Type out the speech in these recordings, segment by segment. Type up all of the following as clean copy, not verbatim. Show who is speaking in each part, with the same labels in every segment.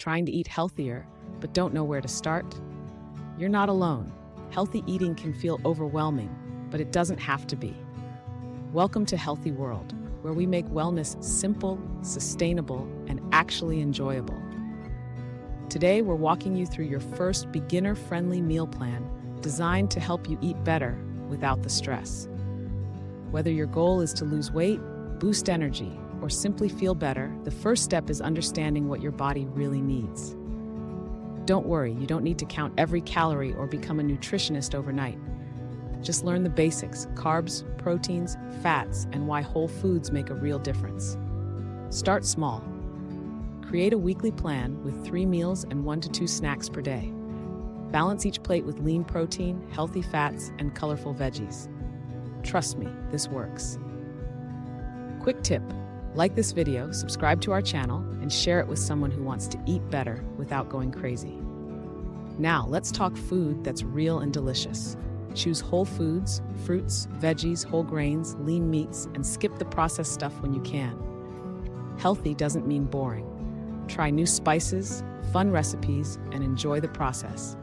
Speaker 1: trying to eat healthier but don't know where to start? You're not alone. Healthy eating can feel overwhelming, but it doesn't have to be. Welcome to Healthy World, where we make wellness simple, sustainable, and actually enjoyable. Today, we're walking you through your first beginner-friendly meal plan designed to help you eat better without the stress. Whether your goal is to lose weight, boost energy, or simply feel better, the first step is understanding what your body really needs. Don't worry, you don't need to count every calorie or become a nutritionist overnight. Just learn the basics: carbs, proteins, fats, and why whole foods make a real difference. Start small. Create a weekly plan with 3 meals and 1 to 2 snacks per day. Balance each plate with lean protein, healthy fats, and colorful veggies. Trust me, this works. Quick tip: like this video, subscribe to our channel, and share it with someone who wants to eat better without going crazy. Now, let's talk food that's real and delicious. Choose whole foods, fruits, veggies, whole grains, lean meats, and skip the processed stuff when you can. Healthy doesn't mean boring. Try new spices, fun recipes, and enjoy the process.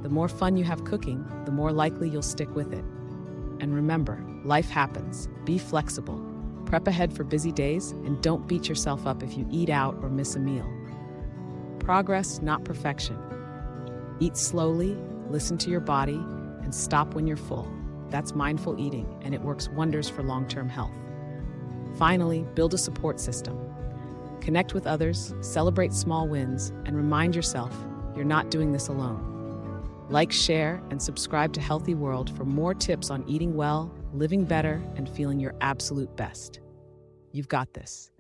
Speaker 1: The more fun you have cooking, the more likely you'll stick with it. And remember, life happens. Be flexible. Prep ahead for busy days, and don't beat yourself up if you eat out or miss a meal. Progress, not perfection. Eat slowly, listen to your body, and stop when you're full. That's mindful eating, and it works wonders for long-term health. Finally, build a support system. Connect with others, celebrate small wins, and remind yourself you're not doing this alone. Like, share, and subscribe to Healthy World for more tips on eating well, living better, and feeling your absolute best. You've got this.